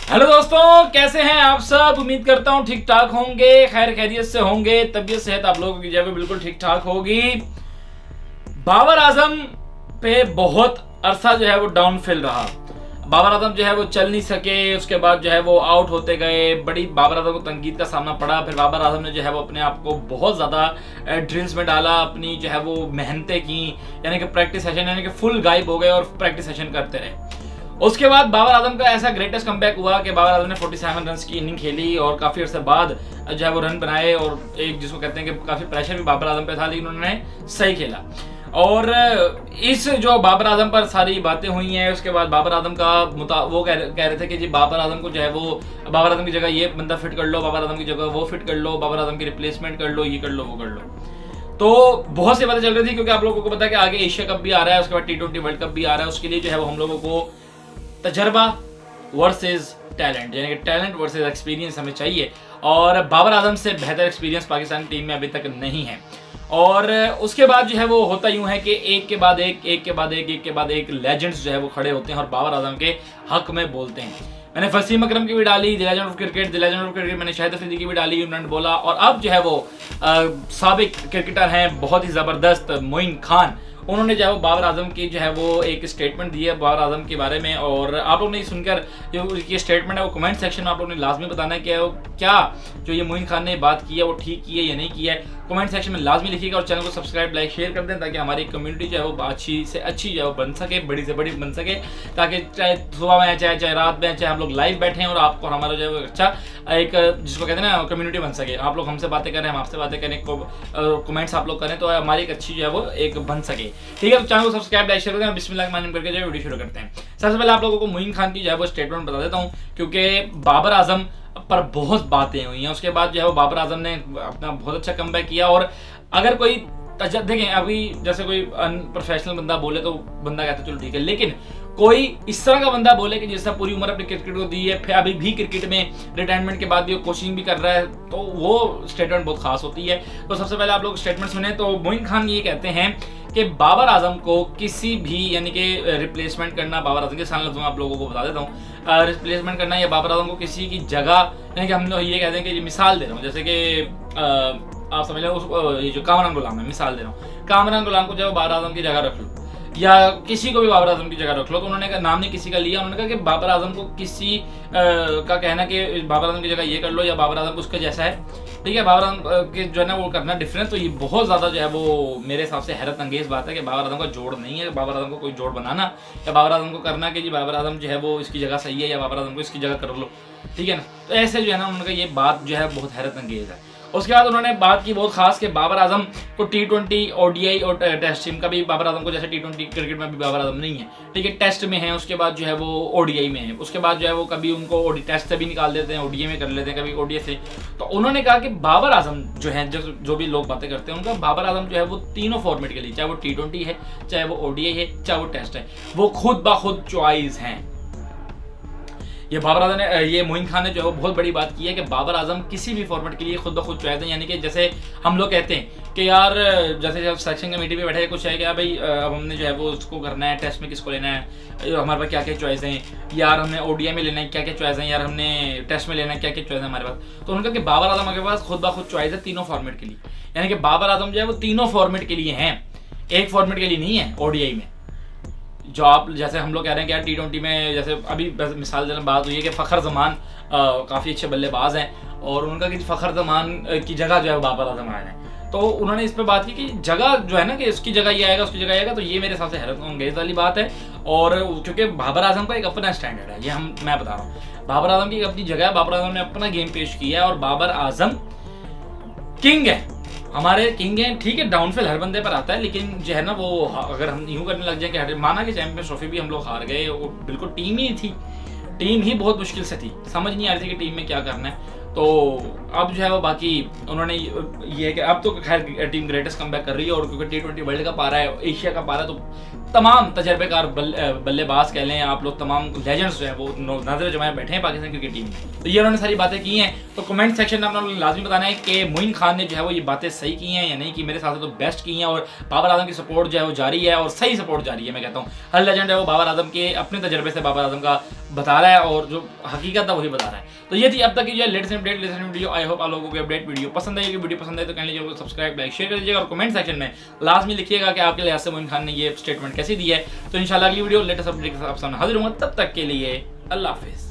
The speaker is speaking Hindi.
हेलो दोस्तों, कैसे हैं आप सब। उम्मीद करता हूँ ठीक ठाक होंगे, खैर खैरियत से होंगे। तबीयत सेहत आप लोगों की जगह बिल्कुल ठीक ठाक होगी। बाबर आजम पे बहुत अरसा जो है वो डाउनफिल रहा। बाबर आजम जो है वो चल नहीं सके, उसके बाद जो है वो आउट होते गए। बड़ी बाबर आजम को तंकीद का सामना पड़ा। फिर बाबर आजम ने जो है वो अपने आप को बहुत ज़्यादा ड्रिल्स में डाला, अपनी जो है वो मेहनतें की, यानी कि प्रैक्टिस सेशन यानी कि फुल गायब हो गए और प्रैक्टिस सेशन करते रहे। उसके बाद बाबर आजम का ऐसा ग्रेटेस्ट कमबैक हुआ कि बाबर आजम ने 47 रन की इनिंग खेली और काफ़ी अर्से बाद जो है वो रन बनाए, और एक जिसको कहते हैं कि काफ़ी प्रेशर भी बाबर आजम पे था, लेकिन उन्होंने सही खेला। और इस जो बाबर आजम पर सारी बातें हुई हैं, उसके बाद बाबर आजम का वो कह रहे थे कि जी बाबर आजम को जो है वो बाबर आजम की जगह ये बंदा फिट कर लो, बाबर आजम की जगह वो फिट कर लो, बाबर आजम की रिप्लेसमेंट कर लो, ये कर लो, वो कर लो। तो बहुत सी बातें चल रही थी, क्योंकि आप लोगों को पता है कि आगे एशिया कप भी आ रहा है, उसके बाद T20 वर्ल्ड कप भी आ रहा है। उसके लिए जो है वो हम लोगों को तजर्बा वर्सेस टैलेंट, यानी कि टैलेंट वर्सेस एक्सपीरियंस हमें चाहिए, और बाबर आजम से बेहतर एक्सपीरियंस पाकिस्तान टीम में अभी तक नहीं है। और उसके बाद जो है वो होता यूं है कि एक के बाद एक लेजेंड्स जो है वो खड़े होते हैं और बाबर आजम के हक में बोलते हैं। मैंने वसीम अकरम की भी डाली, द लेजेंड ऑफ क्रिकेट, मैंने शाहिद अफरीदी की भी डाली, उन्होंने बोला। और अब जो है वो साबिक क्रिकेटर हैं बहुत ही ज़बरदस्त मोइन खान, उन्होंने जो है वो बाबर आजम की जो है वो एक स्टेटमेंट दी है बाबर आजम के बारे में। और आप लोग ने सुनकर जो ये स्टेटमेंट है वो कमेंट सेक्शन में आप लोग ने लाजमी बताना है कि वो क्या जो ये मोइन खान ने बात की है वो ठीक की है या नहीं की है। कमेंट सेक्शन में लाजमी लिखिएगा और चैनल को सब्सक्राइब, लाइक, शेयर कर दें, ताकि हमारी कम्युनिटी जो है वो अच्छी से अच्छी जो है वो बन सके, बड़ी से बड़ी बन सके, ताकि चाहे सुबह में चाहे रात में चाहे हम लोग लाइव बैठे हैं और आपको हमारा जो है वो अच्छा एक जिसको कहते हैं ना कम्युनिटी बन सके। आप लोग हमसे बातें करें, हम आपसे बातें करें, कमेंट्स आप लोग करें, तो हमारी एक अच्छी जो है वो एक बन सके। ठीक है, तो चैनल को सब्सक्राइब, लाइक, शेयर करें। बिस्मिल्लाह करके जो वीडियो शुरू करते हैं। सबसे पहले आप लोगों को मोइन खान की जो है वो स्टेटमेंट बता देता हूँ, क्योंकि बाबर आजम पर बहुत बातें हुई हैं। उसके बाद जो है वो बाबर आजम ने अपना बहुत अच्छा कमबैक किया। और अगर कोई देखें, अभी जैसे कोई अनप्रोफेशनल बंदा बोले तो बंदा कहता है चलो ठीक है, लेकिन कोई इस तरह का बंदा बोले कि जिसने पूरी उम्र अपनी क्रिकेट को दी है, फिर अभी भी क्रिकेट में रिटायरमेंट के बाद भी वो कोचिंग भी कर रहा है, तो वो स्टेटमेंट बहुत खास होती है। तो सबसे पहले आप लोग स्टेटमेंट सुने। तो मोइन खान ये कहते हैं कि बाबर आजम को किसी भी यानी कि रिप्लेसमेंट करना, बाबर आजम के सामने लफ्ज़ों में आप लोगों को बता देता हूँ, रिप्लेसमेंट करना या बाबर आजम को किसी की जगह, यानी कि हम लोग ये कहते हैं कि मिसाल दे रहा हूँ, जैसे कि आप समझ लो ये जो कामरान गुलाम है, मिसाल दे रहा हूँ, कामरान गुलाम को जब बाबर आजम की जगह रख लो या किसी को भी बाबर आजम की जगह रख लो, तो उन्होंने कहा, नाम ने किसी का लिया, उन्होंने कहा कि बाबर आजम को किसी का कहना कि बाबर आजम की जगह ये कर लो या बाबर आजम उसका जैसा है, ठीक है, बाबर आजम के जो है ना वो करना डिफरेंस। तो ये बहुत ज़्यादा जो है वो मेरे हिसाब से हैरत अंगेज बात है कि बाबर आजम का जोड़ नहीं है, बाबर आजम को कोई जोड़ बनाना या बाबर आजम को करना कि जी बाबर आजम जो है वो इसकी जगह सही है या बाबर आजम को इसकी जगह कर लो, ठीक है ना। तो ऐसे जो है ना उन्होंने ये बात जो है बहुत हैरत अंगेज है। उसके बाद उन्होंने बात की बहुत खास कि बाबर आजम को T20, ODI और टेस्ट टीम का भी बाबर आजम को, जैसे T20 क्रिकेट में भी बाबर आजम नहीं है, ठीक है, टेस्ट में है, उसके बाद जो है वो ODI में है, उसके बाद जो है वो कभी उनको टेस्ट से भी निकाल देते हैं, ODI में कर लेते हैं, कभी ODI से। तो उन्होंने कहा कि बाबर आजम जो है, जो भी लोग बातें करते हैं, उनका बाबर आजम जो है वो तीनों फॉर्मेट के लिए, चाहे वो T20 है, चाहे वो ODI है, चाहे वो टेस्ट है, वो खुद ब खुद चॉइस हैं। ये बाबर आजम ने, ये मोइन खान ने जो है बहुत बड़ी बात की है कि बाबर आजम किसी भी फॉर्मेट के लिए खुद ब खुद चॉइस है। यानी कि जैसे हम लोग कहते हैं कि यार जैसे जब सेलेक्शन कमेटी पे बैठे कुछ है कि भाई अब हमने जो है वो उसको करना है, टेस्ट में किसको लेना है, हमारे पास क्या क्या चॉइस हैं, यार हमने ODI में लेना है क्या क्या चॉइस है, यार हमने टेस्ट में लेना है क्या क्या चॉइस है हमारे पास। तो उनका कि बाबर आजम के पास खुद ब खुद चॉइस है तीनों फॉर्मेट के लिए। यानी कि बाबर आजम जो है वो तीनों फॉर्मेट के लिए हैं, एक फॉर्मेट के लिए नहीं है। ODI में जो आप जैसे हम लोग कह रहे हैं कि यार T20 में, जैसे अभी मिसाल देना बात हुई है कि फ़खर जमान काफ़ी अच्छे बल्लेबाज हैं और उनका कि फ़खर जमान की जगह जो है बाबर आजम आए हैं। तो उन्होंने इस पर बात की कि जगह जो है ना कि उसकी जगह ये आएगा, उसकी जगह आएगा। तो ये मेरे हिसाब से हैरत अंगेज वाली बात है। और क्योंकि बाबर आजम का एक अपना स्टैंडर्ड है, ये मैं बता रहा हूँ, बाबर आजम की एक अपनी जगह है, बाबर आजम ने अपना गेम पेश किया है और बाबर आजम किंग है, हमारे किंग हैं। ठीक है, डाउनफिल हर बंदे पर आता है, लेकिन जो है ना वो अगर हम यूँ करने लग जाए कि माना कि चैंपियंस ट्रॉफी भी हम लोग हार गए, वो बिल्कुल टीम ही थी, टीम ही बहुत मुश्किल से थी, समझ नहीं आ रही थी कि टीम में क्या करना है। तो अब जो है वो बाकी उन्होंने ये है कि अब तो खैर टीम ग्रेटेस्ट कमबैक कर रही है, और क्योंकि T20 वर्ल्ड कप आ रहा है, एशिया कप आ रहा है, तो तमाम तजर्बेकार बल्लेबाज कह लें आप लोग, तमाम लेजेंड्स जो है वो नाज़िर जमाए बैठे हैं पाकिस्तान क्रिकेट टीम में। तो ये उन्होंने सारी बातें की हैं। तो कमेंट सेक्शन में आप लोगों ने लाजमी बताना है कि मोइन खान ने जो है वो ये बातें सही की हैं या नहीं की। मेरे साथ तो बेस्ट की हैं और बाबर आजम की सपोर्ट जो है वो जारी है और सही सपोर्ट जारी है। मैं कहता हूँ हर लेजेंड है वो बाबर आजम के अपने तजर्बे से बाबर आजम का बता रहा है और जो हकीकत है वही बता रहा है। तो ये थी अब तक की जो है latest update latest video. I hope आप लोगों को अपडेट वीडियो पसंद आई। वीडियो पसंद आए तो काइंडली चैनल को सब्सक्राइब लाइक शेयर कर दीजिएगा और कमेंट सेक्शन में लाजमी लिखिएगा कि आपके लिहाज से मोइन खान ने ये स्टेटमेंट कैसी दी है। तो इंशाल्लाह अगली वीडियो लेटेस्ट अपडेट के साथ सामने हाजिर होंगे। तब तक के लिए अल्लाह हाफिज़।